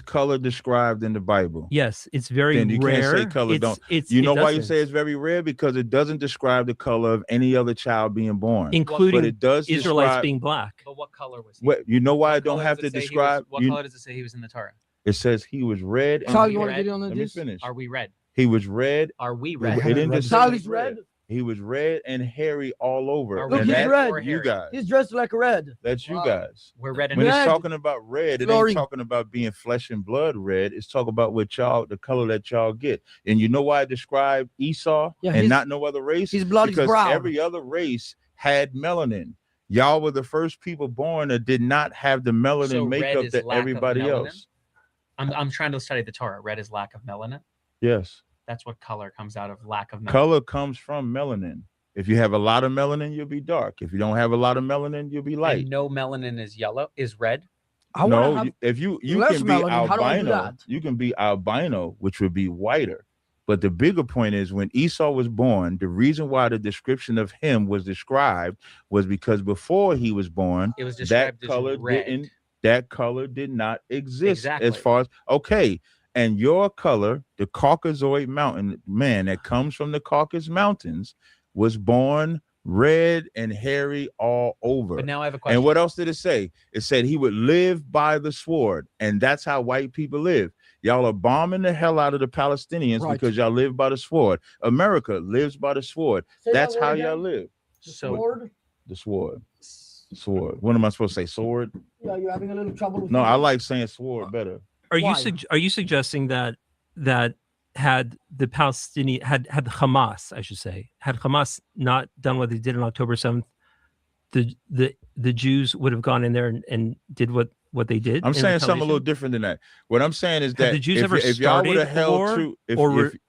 color described in the Bible? Yes, it's very then you rare. can't say color don't. You know why you say it's very rare? Because it doesn't describe the color of any other child being born, including but it does Israelites describe, being black. But what color was he? What, you know why I don't color have does to it say describe? What color does it say he was in the Torah? It says he was red. And Sal, you want to get in on let me this? finish. Are we red? He was red. Are we red? It didn't just say Sal he is was red. red. He was red and hairy all over. Are Look, and he's that's red. you guys. He's dressed like red. That's you Wow. guys. We're red and When red. it's talking about red, it ain't talking about being flesh and blood red. It's talking about what y'all, the color that y'all get. And you know why I described Esau and not no other race? His blood is brown. Every other race had melanin. Y'all were the first people born that did not have the melanin makeup that everybody else. I'm trying to study the Torah. Red is lack of melanin. Yes. That's what color comes out of lack of melanin. Color comes from melanin. If you have a lot of melanin, you'll be dark. If you don't have a lot of melanin, you'll be light. And no melanin is yellow, is red. No, if you can be albino, you can be albino, which would be whiter. But the bigger point is when Esau was born, the reason why the description of him was described was because before he was born, it was described that color did not exist as far as and your color, the Caucasoid mountain man that comes from the Caucasus Mountains, was born red and hairy all over. But now I have a question. And what else did it say? It said he would live by the sword. And that's how white people live. Y'all are bombing the hell out of the Palestinians because y'all live by the sword. America lives by the sword. That's how y'all live. The sword? The sword. Sword. What am I supposed to say? Sword? Yeah, you're having a little trouble with I like saying sword better. Are you suggesting that had the Palestinian had Hamas, I should say, had Hamas not done what they did on October 7th, the Jews would have gone in there and did what they did? I'm saying something a little different than that. What I'm saying is that the Jews if y'all would have held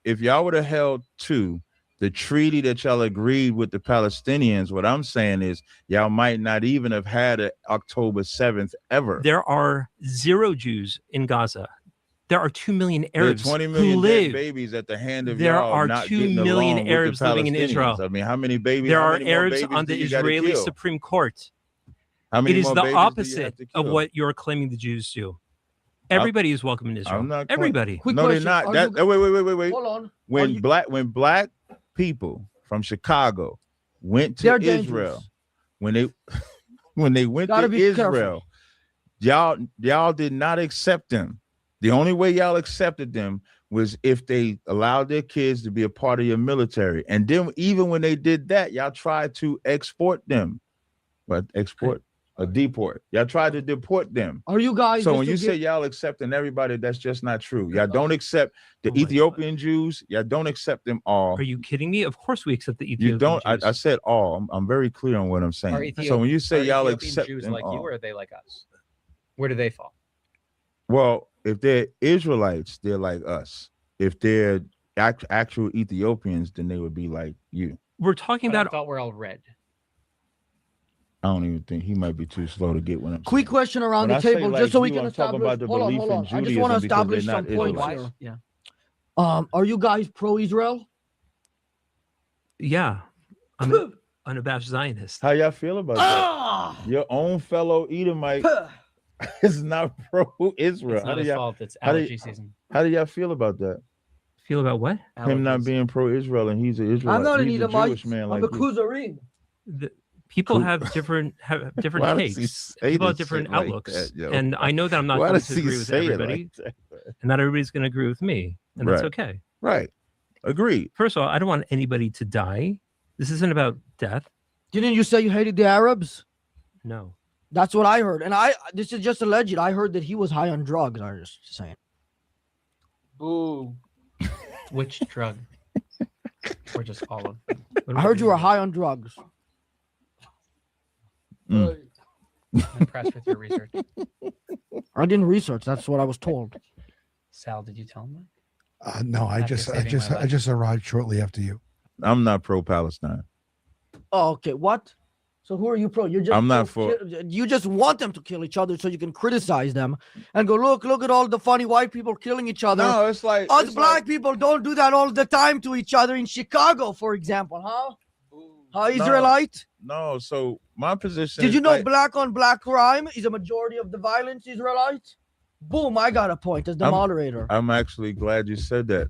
if y'all would have held to the treaty that y'all agreed with the Palestinians, what I'm saying is y'all might not even have had an October 7th ever. There are 0 Jews in Gaza. There are 2 million Arabs 20 million who live. Babies at the hand of there y'all. Are not 2 million Arabs living in Israel. I mean, how many babies? There are Arabs on the Israeli Supreme Court. How many it is the opposite of what you're claiming the Jews do. Everybody is welcome in Israel. Everybody. No, they're not. Wait. Hold on. When black people from Chicago went to Israel, when they went to Israel, y'all did not accept them. The only way y'all accepted them was if they allowed their kids to be a part of your military. And then even when they did that, y'all tried to export them. But deport. Y'all tried to deport them. Are you guys? So when you say y'all accepting everybody, that's just not true. Y'all don't accept the Ethiopian Jews. Y'all don't accept them all. Are you kidding me? Of course we accept the Ethiopian You don't. Jews. I said all. I'm very clear on what I'm saying. So when you say y'all accept Jews them like all, you, or are they like us? Where do they fall? Well, if they're Israelites, they're like us. If they're actual Ethiopians, then they would be like you. We're talking about. I thought we're all red. I don't even think he might be too slow to get what I'm Quick saying. question around the table, just so we can establish. Hold on. I just want to establish some points here. Yeah. Are you guys pro-Israel? Yeah, I'm an unabashed Zionist. How y'all feel about that? Your own fellow Edomite is not pro-Israel. It's not his fault. It's allergy season. How do y'all feel about that? Feel about what? Him not being pro-Israel and he's an Israelite. I'm not an Edomite. Jewish man I'm like a Kuzarim. People have different takes. People have different outlooks, and I know that I'm not going to agree with everybody, and not everybody's going to agree with me, and that's okay. Right. Agreed. First of all, I don't want anybody to die. This isn't about death. Didn't you say you hated the Arabs? No. That's what I heard, and this is just alleged. I heard that he was high on drugs. I was just saying. Boo. Which drug? Or just all of them? I heard you were high on drugs. I'm impressed with your research. I didn't research. That's what I was told. Sal, did you tell him No, I just arrived shortly after you. I'm not pro-Palestine. Oh, okay. What? So who are you pro? You're just I'm not for. You just want them to kill each other so you can criticize them and go, look at all the funny white people killing each other. No, it's like us black people don't do that all the time to each other in Chicago, for example, huh? Israelite? No, so my position. Did you know black on black crime is a majority of the violence, Israelite? Boom, I got a point as the moderator. I'm actually glad you said that.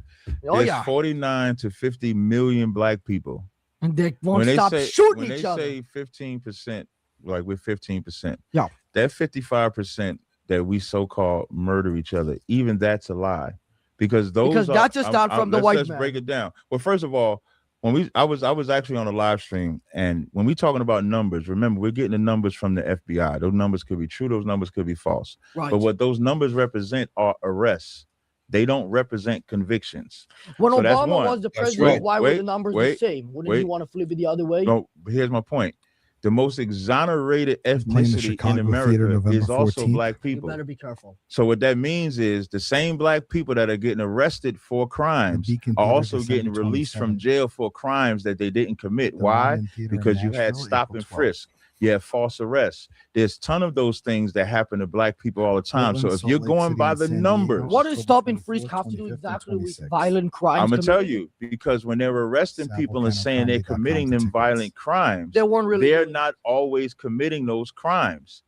Oh, There's yeah. 49 to 50 million black people. And they won't stop shooting each other. When they say 15%, like we're 15%, yeah, that 55% that we so-called murder each other, even that's a lie. Because that's a start from the white man. Let's break it down. Well, first of all, I was actually on a live stream, and when we talking about numbers, remember we're getting the numbers from the FBI. Those numbers could be true, those numbers could be false. Right. But what those numbers represent are arrests. They don't represent convictions. When so Obama was the president, why were the numbers the same? Wouldn't you want to flip it the other way? No, here's my point. The most exonerated ethnicity in America is also 14th. black people. You better be careful. So what that means is the same black people that are getting arrested for crimes are also getting released from jail for crimes that they didn't commit. Why? Because you had stop and frisk. You have false arrests. There's a ton of those things that happen to black people all the time. So if you're going by the numbers, what does stop and frisk have to do exactly with violent crimes? I'm gonna tell you, because when they're arresting people and saying they're committing them violent crimes, they're not always committing those crimes.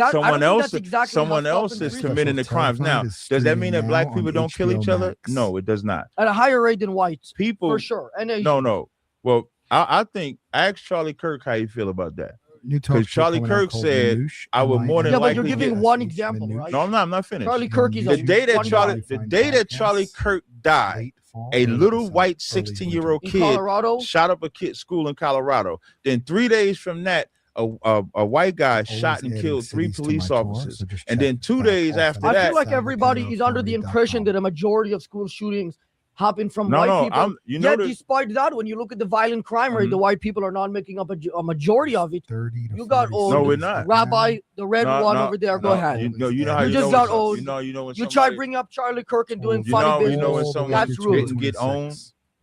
Someone else is committing the crimes. Now, does that mean that black people don't kill each other? No, it does not. At a higher rate than whites, people for sure. And no. Well, I think ask Charlie Kirk how you feel about that. Because Charlie Kirk said, "I would more than likely." Yeah, but you're giving one example, right? No, I'm not finished. Charlie Kirk is the day that Charlie Kirk died. A little white 16-year-old kid shot up a school in Colorado. Then 3 days from that, a white guy shot and killed 3 police officers. And then 2 days after that, I feel like everybody is under the impression that a majority of school shootings happen from white people. Yet, despite that, when you look at the violent crime rate, the white people are not making up a majority of it. You got old. No, we're not. Rabbi, the red one over there. Go ahead. You know how you just got old. You try bringing up Charlie Kirk and doing funny business. You know when someone didn't get owned,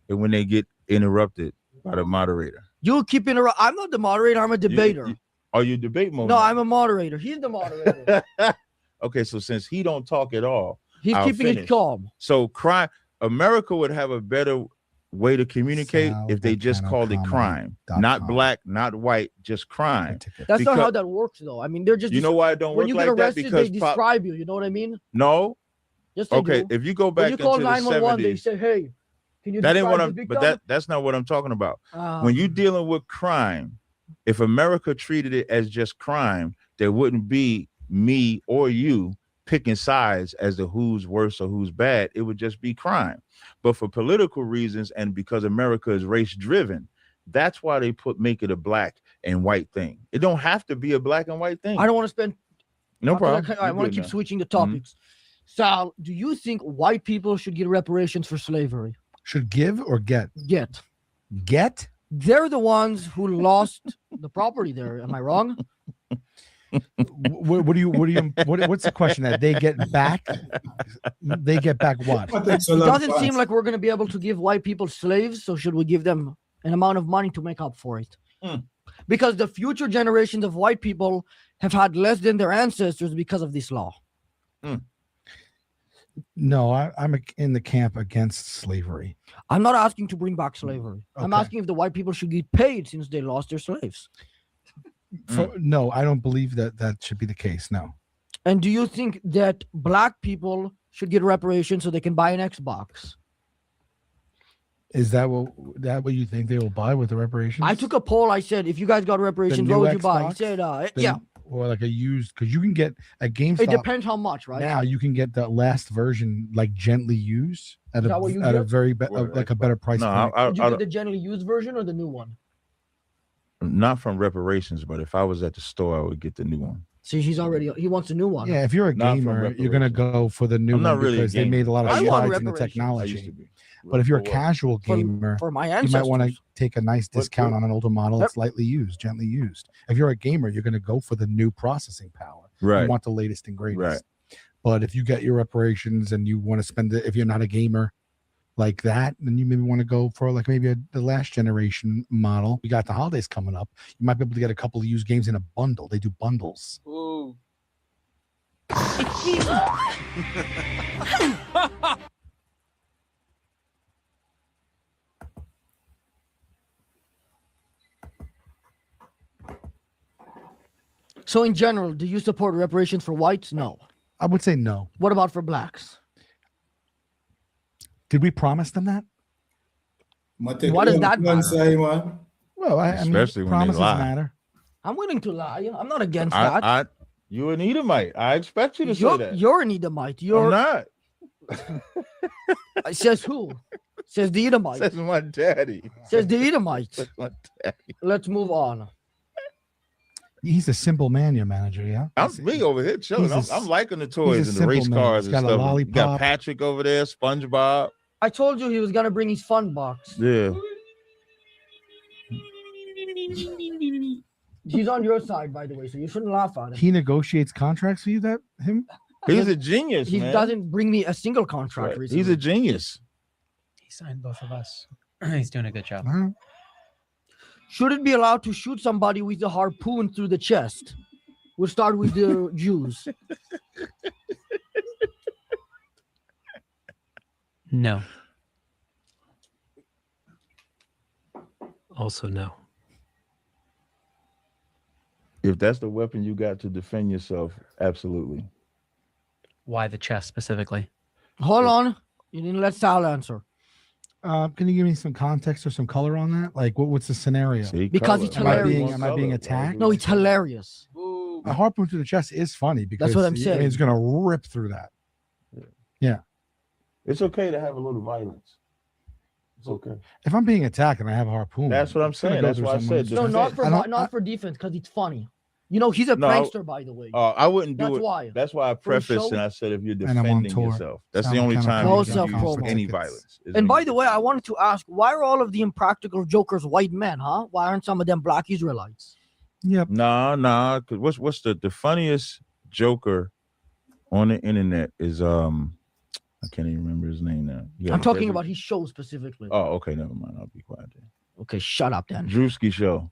and when they get interrupted by the moderator. You keep interrupting. I'm not the moderator. I'm a debater. Are you debate mode? No, I'm a moderator. He's the moderator. Okay, so since he don't talk at all, he's keeping it calm. So America would have a better way to communicate if they just called it crime, not black, not white, just crime. That's not how that works, though. I mean, they're just. You know why it don't work like that? When you get arrested, because they describe you. You know what I mean? No. Yes, they do. If you go back when you call into the 911, 70s, they say, "Hey, can you?" That ain't what I'm. But that's not what I'm talking about. When you're dealing with crime, if America treated it as just crime, there wouldn't be me or you picking sides as to who's worse or who's bad. It would just be crime. But for political reasons and because America is race driven, that's why they make it a black and white thing. It don't have to be a black and white thing. I don't want to spend. No problem. I want to keep switching the topics. Sal, do you think white people should get reparations for slavery? Should give or get? Get. Get? They're the ones who lost the property there. Am I wrong? What's the question that they get back? They get back what? It doesn't seem like we're going to be able to give white people slaves. So should we give them an amount of money to make up for it? Because the future generations of white people have had less than their ancestors because of this law. No, I'm in the camp against slavery. I'm not asking to bring back slavery. Okay. I'm asking if the white people should get paid since they lost their slaves. No, I don't believe that should be the case. No. And do you think that black people should get reparations so they can buy an Xbox? Is that what you think they will buy with the reparations? I took a poll. I said, if you guys got reparations, what would you buy? He said, yeah. Or like a used, because you can get a GameStop. It depends how much, right? Now you can get the last version like gently used at a very like a better price. No, did you get the gently used version or the new one? Not from reparations, but if I was at the store, I would get the new one. See, he wants a new one. Yeah, if you're a gamer, you're gonna go for the new one because they made a lot of strides in the technology. But if you're a casual gamer, for my you might want to take a nice discount on an older model that's lightly used, gently used. If you're a gamer, you're going to go for the new processing power. Right. You want the latest and greatest. Right. But if you get your reparations and you want to spend it, if you're not a gamer like that, then you maybe want to go for like maybe the last generation model. We got the holidays coming up. You might be able to get a couple of used games in a bundle. They do bundles. Ooh. So in general, do you support reparations for whites? No. I would say no. What about for blacks? Did we promise them that? What does that matter? Well, I Especially mean, when they promises lie. matter. I'm willing to lie. I'm not against that. You're an Edomite. I expect you to say that. You're an Edomite. I'm not. Says who? Says the Edomite. Says my daddy. Says the Edomite. Says my daddy. Let's move on. He's a simple man, your manager, yeah? I'm me over here chilling. I'm liking the toys and the race simple man. cars He's and got a stuff. You lollipop. got Patrick over there, SpongeBob. I told you he was gonna bring his fun box. Yeah. He's on your side, by the way, so you shouldn't laugh at him. He negotiates contracts for you, him? He's a genius, He man. doesn't bring me a single contract Right. recently. He's a genius. He signed both of us. He's doing a good job. Huh? Shouldn't be allowed to shoot somebody with a harpoon through the chest. We'll start with the Jews. No. Also, no. If that's the weapon you got to defend yourself, absolutely. Why the chest specifically? Hold on. You didn't let Sal answer. Can you give me some context or some color on that? Like, what's the scenario? See, Because color. it's hilarious. Am I being attacked? No, it's hilarious. A harpoon through the chest is funny because what I'm saying. It's going to rip through that. Yeah. It's okay to have a little violence. It's okay. If I'm being attacked and I have a harpoon, That's what I'm it's gonna saying. go That's through why I someone's said No, chest. not for defense, because it's funny. You know, he's a prankster, by the way. I wouldn't do That's it. why. That's why I For a prefaced show? and I said if you're And I'm on defending tour. yourself, that's Sound the only kind of time No you can self-promo. use any It's- violence. is And by when the you- way, I wanted to ask, why are all of the impractical jokers white men, huh? Why aren't some of them black Israelites? Yep. Nah. Cause what's the funniest joker on the internet is I can't even remember his name now. You got I'm it, talking Desert? about his show specifically. Oh, okay, never mind. I'll be quiet then. Okay, shut up then. Drewski show.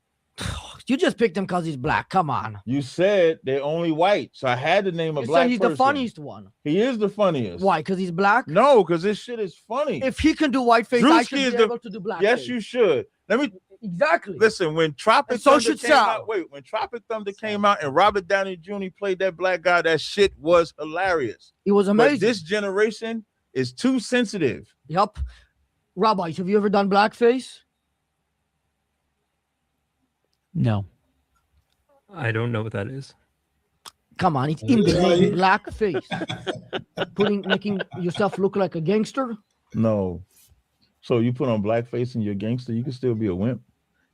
You just picked him because he's black. Come on. You said they're only white, so I had to name a You black said he's person. the funniest one. He is the funniest. Why? Because he's black? No, because this shit is funny. If he can do whiteface, I Drewski should is be the- able to do blackface. Yes, you should. Let me Exactly. listen. When Tropic And so Thunder should came Sal. out, when Tropic Thunder came out and Robert Downey Jr. played that black guy, that shit was hilarious. It was But amazing. this generation is too sensitive. Yup. Rabbi, have you ever done blackface? No. I don't know what that is. Come on, it's in the name, blackface. Making yourself look like a gangster. No. So you put on blackface and you're a gangster, you can still be a wimp.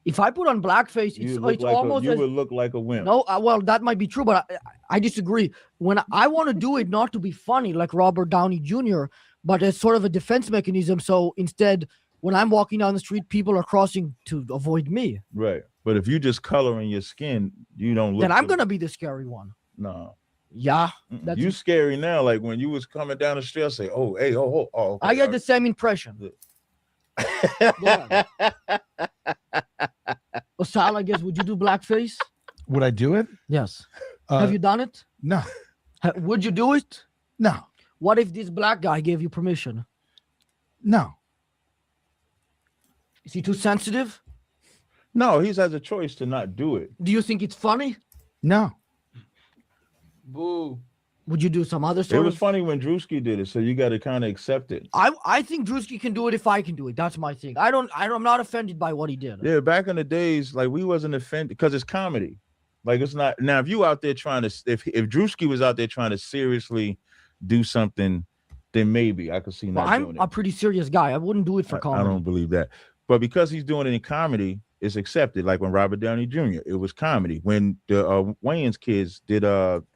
If I put on blackface, You it's look like almost you as would look like a wimp. no. Well, that might be true, but I disagree. When I want to do it, not to be funny like Robert Downey Jr., but as sort of a defense mechanism. So instead, when I'm walking down the street, people are crossing to avoid me. Right. But if you just coloring your skin, you don't look. Then I'm gonna be the scary one. No. Yeah, that's- You scary now. Like when you was coming down the street, I say, "Oh, hey, oh." Okay, I get the same impression. Go ahead. Sal, I guess, would you do blackface? Would I do it? Yes. Uh, Have you done it? No. Would you do it? No. What if this black guy gave you permission? No. Is he too sensitive? No, he has a choice to not do it. Do you think it's funny? No. Boo. Would you do some other It sort was of? funny when Drewski did it, so you got to kind of accept it. I think Drewski can do it if I can do it. That's my thing. I'm not offended by what he did. Yeah, back in the days, like we wasn't offended because it's comedy. Like it's not now. If you out there trying to, if Drewski was out there trying to seriously do something, then maybe I could see not Well, I'm doing a it. pretty serious guy. I wouldn't do it for I comedy. don't believe that. But because he's doing it in comedy, it's accepted. Like when Robert Downey Jr., it was comedy. When the Wayans kids did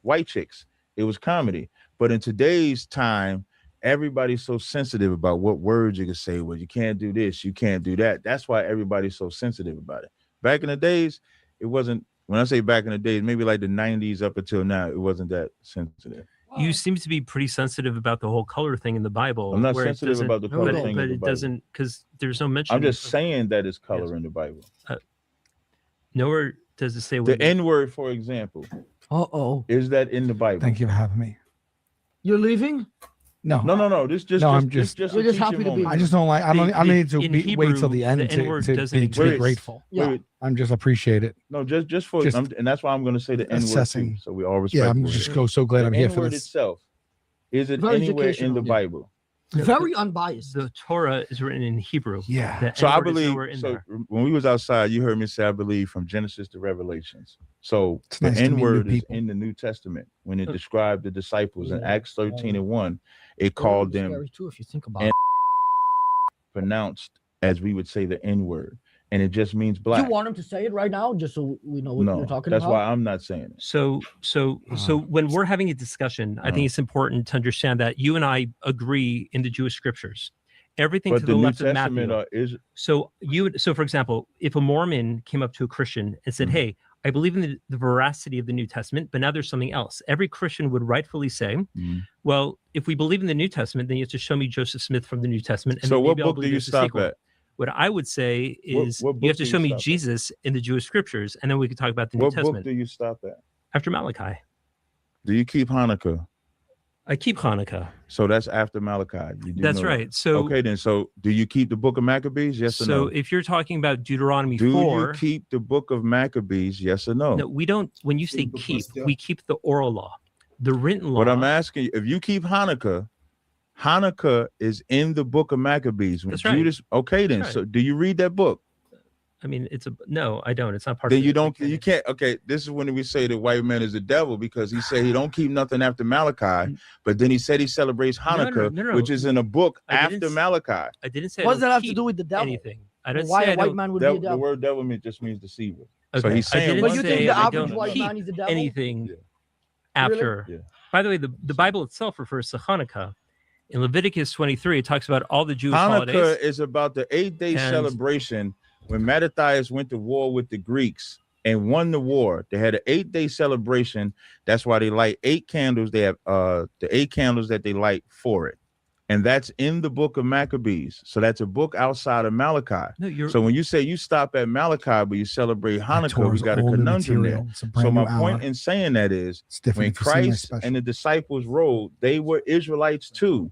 White Chicks, it was comedy. But in today's time, everybody's so sensitive about what words you can say. Well, you can't do this, you can't do that. That's why everybody's so sensitive about it. Back in the days, it wasn't. When I say back in the days, maybe like the 90s up until now, it wasn't that sensitive. You seem to be pretty sensitive about the whole color thing in the Bible. I'm not where it sensitive doesn't- about the color But- thing. but in the it Bible. doesn't, because there's no mention. I'm just of- saying that it's color Yes. in the Bible. Nowhere does it say The when N word, for example, Uh-oh. is that in the Bible? Thank you for having me. You're leaving? No. No. This just. No, just, I'm just- Just We're a just teaching happy to be moment. I just don't like. I don't. I need to in wait till Hebrew, the end the to N-word be doesn't to be exist. grateful. Yeah. Wait, I'm just appreciate it. no, just for, Just and that's why I'm going to say the N word too, assessing. so we all respect. Yeah, I'm just so glad I'm here for N-word this. itself Is it Very anywhere in educational, the yeah. Bible? Very unbiased. The Torah is written in Hebrew. Yeah. The So I N-word is believe. nowhere in So there. when we was outside, you heard me say I believe from Genesis to Revelations. So It's the nice to meet new N-word is people. in the New Testament when it described the disciples in Acts 13:1. It That would called be them scary too if you think about and- it. pronounced as we would say the N-word, and it just means Do black. you want him to say it right now, just so we know what No, you're talking that's about? why I'm not saying it. So when we're having a discussion, I think it's important to understand that you and I agree in the Jewish scriptures. Everything But to the the New left of Testament Matthew. is So for example, if a Mormon came up to a Christian and said, "Hey, I believe in the veracity of the New Testament, but now there's something else," every Christian would rightfully say, "Well, if we believe in the New Testament, then you have to show me Joseph Smith from the New Testament." And so then what maybe I'll book do believe you there's a stop sequel. at? What I would say is what you book have to do show you me stop at? Jesus in the Jewish scriptures, and then we could talk about the New What book Testament. do you stop at? After Malachi. Do you keep Hanukkah? I keep Hanukkah. So that's after Malachi. You do That's know right. that. So okay, then. So do you keep the book of Maccabees? Yes or so no? if you're talking about Deuteronomy Do 4, you keep the book of Maccabees? Yes or no? no, we don't. When you say keep, we keep the oral law, the written law. What I'm asking you, if you keep Hanukkah, Hanukkah is in the book of Maccabees. When That's right. Judas, okay, then. That's So do you read that book? I mean, no, I don't. It's not part Then of you it. don't. You can't. Okay, this is when we say the white man is the devil because he said he don't keep nothing after Malachi, but then he said he celebrates Hanukkah, no. which is in a book I after didn't- Malachi. I didn't say. What I does that don't have to keep do with the devil? anything? I don't Why say a I white don't. man would be a The devil? word devil means just means deceiver. So Okay, he's I saying didn't But you say think the I average don't white keep man is the devil? anything Yeah. after. Yeah. By the way, the Bible itself refers to Hanukkah. In Leviticus 23, it talks about all the Jewish holidays. Hanukkah is about the 8-day And- celebration when Mattathias went to war with the Greeks and won the war. They had an 8-day celebration. That's why they light 8 candles. They have the 8 candles that they light for it. And that's in the book of Maccabees. So that's a book outside of Malachi. No, So when you say you stop at Malachi, but you celebrate Hanukkah, we Torah's got a all new conundrum there. material. It's a brand So new my point hour. in saying that is It's different. when If you see my Christ special. and the disciples rode, they were Israelites too.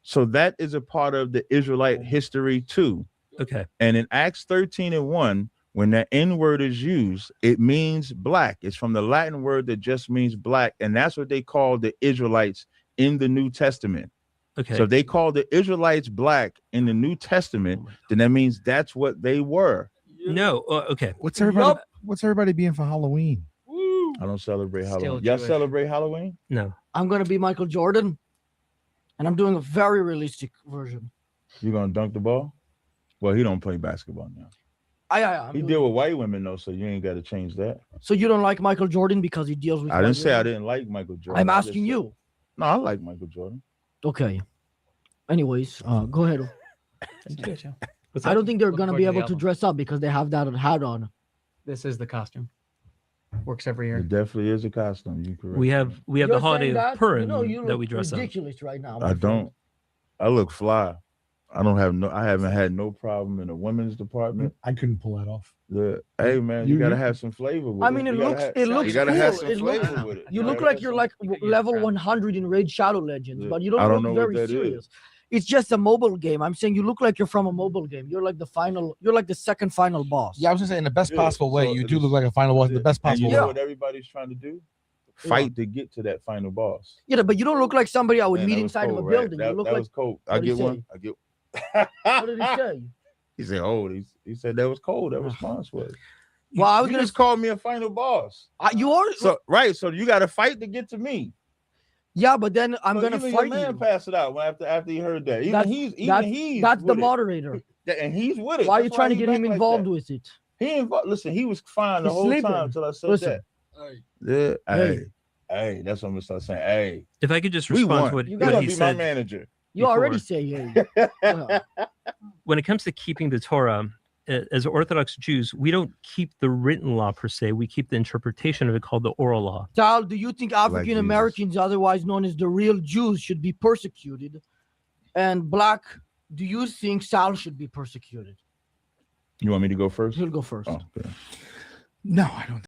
So that is a part of the Israelite history too. okay. And in Acts 13:1, when that N word is used, it means black. It's from the Latin word that just means black. And that's what they call the Israelites in the New Testament. Okay. So if they call the Israelites black in the New Testament, then that means that's what they were. No. Okay. What's everybody being for Halloween? I don't celebrate Still Halloween. Y'all Jewish. celebrate Halloween? No. I'm gonna be Michael Jordan, and I'm doing a very realistic version. You gonna dunk the ball? Well, he don't play basketball now. I'm He doing- deal with white women though, so you ain't got to change that. So you don't like Michael Jordan because he deals with. I didn't white say I women? didn't like Michael Jordan. I'm I just asking said- you. No, I like Michael Jordan. Okay. Anyways, go ahead. What's I that? don't think they're Look gonna forward be to the able to album. dress up because they have that hat on. This is the costume. Works every It year. definitely is a costume. You correct. We have the You're holiday saying of that? Purim You know, you that look we dress up. ridiculous right now. I my don't. I look fly. I haven't had no problem in the women's department. I couldn't pull that off. Hey man, you You- gotta you- have some flavor with I it. mean, You it gotta looks have- it looks you gotta cool. have some It looks, flavor with it. you You look gotta like have you're some- like You could use level that. 100 in Raid Shadow Legends, Yeah. but you don't I don't look know what very that is. serious. It's just a mobile game. I'm saying you look like you're from a mobile game. You're like the final. You're like the second final boss. Yeah, I was gonna say in the best Yeah, possible way. so You it do is- look like a final boss in the best And possible you know way. what everybody's trying to do? Fight to get to that final boss. Yeah, but you don't look like somebody I would Man, meet that was inside of a cold, right? building. That, You look that like. was cold. I What'd he get one. say? I get. What did he say? He said, "Oh, he said that was cold." That response was. Well, I was You gonna. just called me a final boss. You are. So right, so you got to fight to get to me. Yeah, but then I'm So gonna even fight your man you. pass it out when after he heard that. Even That's- he's That's the with it. moderator. And he's with it. Why are you That's trying to he get him back like involved that. with it? He involved. Listen, he was fine the He's whole sleeping. time until I said Listen. that. Yeah, Hey. hey, that's what I'm gonna start saying. Hey, If I could just we respond won. to what, You gotta gotta he be my said. manager. You already Before. say yeah. Yeah. When it comes to keeping the Torah, as Orthodox Jews, we don't keep the written law per se. We keep the interpretation of it called the oral law. Sal, do you think African Jesus. Americans, otherwise known as the real Jews, should be persecuted? And black, do you think Sal should be persecuted? You want me to go first? He'll go first. Oh, okay. No, I don't.